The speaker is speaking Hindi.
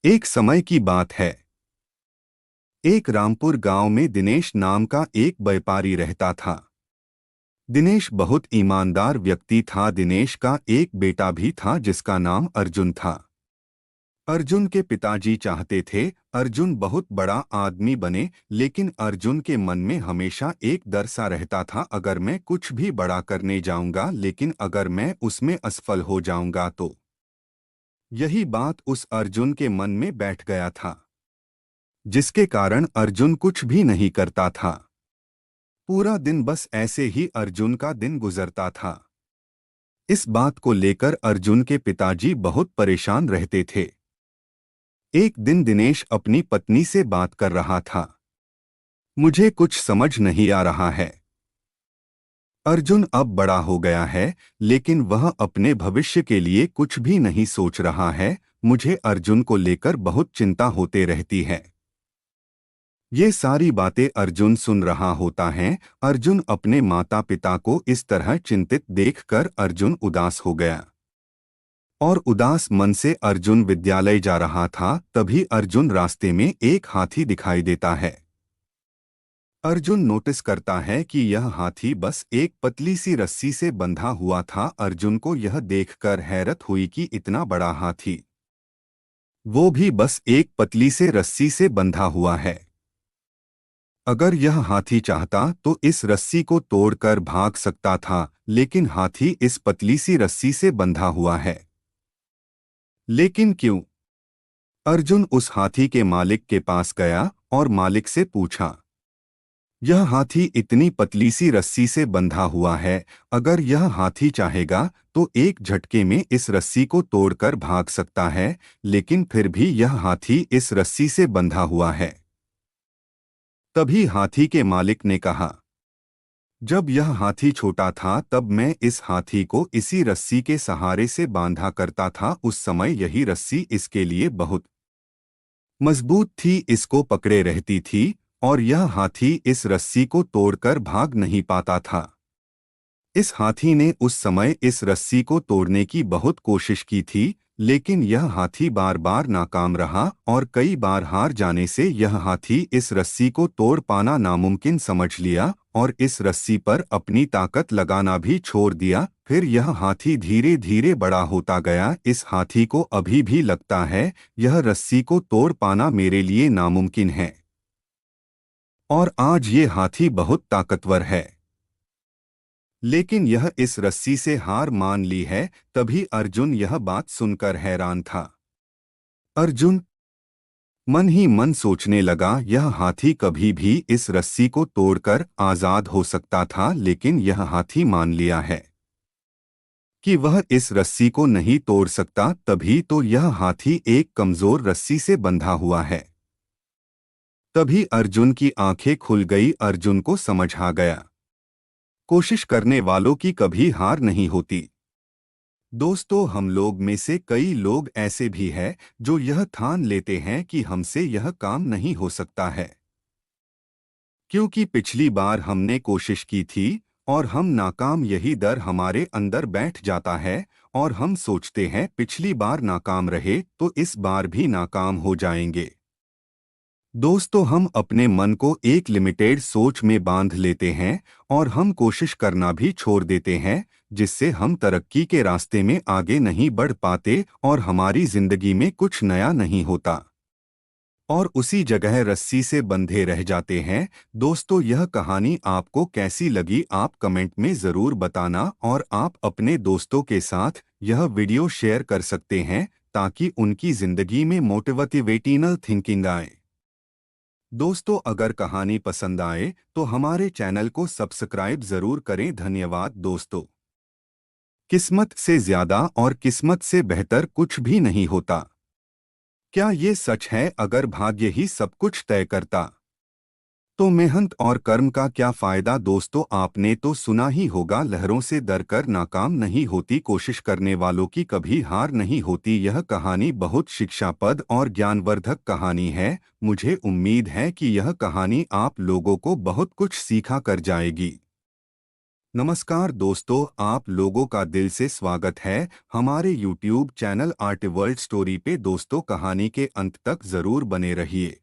एक समय की बात है। एक रामपुर गांव में दिनेश नाम का एक व्यापारी रहता था। दिनेश बहुत ईमानदार व्यक्ति था। दिनेश का एक बेटा भी था जिसका नाम अर्जुन था। अर्जुन के पिताजी चाहते थे अर्जुन बहुत बड़ा आदमी बने, लेकिन अर्जुन के मन में हमेशा एक डर सा रहता था, अगर मैं कुछ भी बड़ा करने जाऊंगा लेकिन अगर मैं उसमें असफल हो जाऊंगा तो। यही बात उस अर्जुन के मन में बैठ गया था, जिसके कारण अर्जुन कुछ भी नहीं करता था। पूरा दिन बस ऐसे ही अर्जुन का दिन गुजरता था। इस बात को लेकर अर्जुन के पिताजी बहुत परेशान रहते थे। एक दिन दिनेश अपनी पत्नी से बात कर रहा था। मुझे कुछ समझ नहीं आ रहा है। अर्जुन अब बड़ा हो गया है, लेकिन वह अपने भविष्य के लिए कुछ भी नहीं सोच रहा है। मुझे अर्जुन को लेकर बहुत चिंता होते रहती है। ये सारी बातें अर्जुन सुन रहा होता है। अर्जुन अपने माता पिता को इस तरह चिंतित देखकर अर्जुन उदास हो गया। और उदास मन से अर्जुन विद्यालय जा रहा था, तभी अर्जुन रास्ते में एक हाथी दिखाई देता है। अर्जुन नोटिस करता है कि यह हाथी बस एक पतली सी रस्सी से बंधा हुआ था। अर्जुन को यह देखकर हैरत हुई कि इतना बड़ा हाथी, वो भी बस एक पतली से रस्सी से बंधा हुआ है। अगर यह हाथी चाहता तो इस रस्सी को तोड़कर भाग सकता था, लेकिन हाथी इस पतली सी रस्सी से बंधा हुआ है। लेकिन क्यों? अर्जुन उस हाथी के मालिक के पास गया और मालिक से पूछा, यह हाथी इतनी पतली सी रस्सी से बंधा हुआ है, अगर यह हाथी चाहेगा तो एक झटके में इस रस्सी को तोड़कर भाग सकता है, लेकिन फिर भी यह हाथी इस रस्सी से बंधा हुआ है। तभी हाथी के मालिक ने कहा, जब यह हाथी छोटा था तब मैं इस हाथी को इसी रस्सी के सहारे से बांधा करता था। उस समय यही रस्सी इसके लिए बहुत मजबूत थी, इसको पकड़े रहती थी और यह हाथी इस रस्सी को तोड़कर भाग नहीं पाता था। इस हाथी ने उस समय इस रस्सी को तोड़ने की बहुत कोशिश की थी, लेकिन यह हाथी बार बार नाकाम रहा और कई बार हार जाने से यह हाथी इस रस्सी को तोड़ पाना नामुमकिन समझ लिया और इस रस्सी पर अपनी ताकत लगाना भी छोड़ दिया। फिर यह हाथी धीरे धीरे बड़ा होता गया। इस हाथी को अभी भी लगता है यह रस्सी को तोड़ पाना मेरे लिए नामुमकिन है। और आज ये हाथी बहुत ताकतवर है, लेकिन यह इस रस्सी से हार मान ली है। तभी अर्जुन यह बात सुनकर हैरान था। अर्जुन मन ही मन सोचने लगा, यह हाथी कभी भी इस रस्सी को तोड़कर आजाद हो सकता था, लेकिन यह हाथी मान लिया है कि वह इस रस्सी को नहीं तोड़ सकता। तभी तो यह हाथी एक कमजोर रस्सी से बंधा हुआ है। तभी अर्जुन की आंखें खुल गई। अर्जुन को समझ आ गया, कोशिश करने वालों की कभी हार नहीं होती। दोस्तों, हम लोग में से कई लोग ऐसे भी हैं जो यह ठान लेते हैं कि हमसे यह काम नहीं हो सकता है, क्योंकि पिछली बार हमने कोशिश की थी और हम नाकाम। यही डर हमारे अंदर बैठ जाता है और हम सोचते हैं पिछली बार नाकाम रहे तो इस बार भी नाकाम हो जाएंगे। दोस्तों, हम अपने मन को एक लिमिटेड सोच में बांध लेते हैं और हम कोशिश करना भी छोड़ देते हैं, जिससे हम तरक्की के रास्ते में आगे नहीं बढ़ पाते और हमारी जिंदगी में कुछ नया नहीं होता और उसी जगह रस्सी से बंधे रह जाते हैं। दोस्तों, यह कहानी आपको कैसी लगी आप कमेंट में ज़रूर बताना और आप अपने दोस्तों के साथ यह वीडियो शेयर कर सकते हैं ताकि उनकी ज़िंदगी में मोटिवेशनल थिंकिंग आए। दोस्तों, अगर कहानी पसंद आए तो हमारे चैनल को सब्सक्राइब जरूर करें। धन्यवाद दोस्तों। किस्मत से ज्यादा और किस्मत से बेहतर कुछ भी नहीं होता। क्या ये सच है? अगर भाग्य ही सब कुछ तय करता तो मेहनत और कर्म का क्या फायदा? दोस्तों, आपने तो सुना ही होगा, लहरों से डरकर नाकाम नहीं होती, कोशिश करने वालों की कभी हार नहीं होती। यह कहानी बहुत शिक्षाप्रद और ज्ञानवर्धक कहानी है। मुझे उम्मीद है कि यह कहानी आप लोगों को बहुत कुछ सीखा कर जाएगी। नमस्कार दोस्तों, आप लोगों का दिल से स्वागत है हमारे YouTube channel art world story पे। दोस्तों, कहानी के अंत तक जरूर बने रहिए।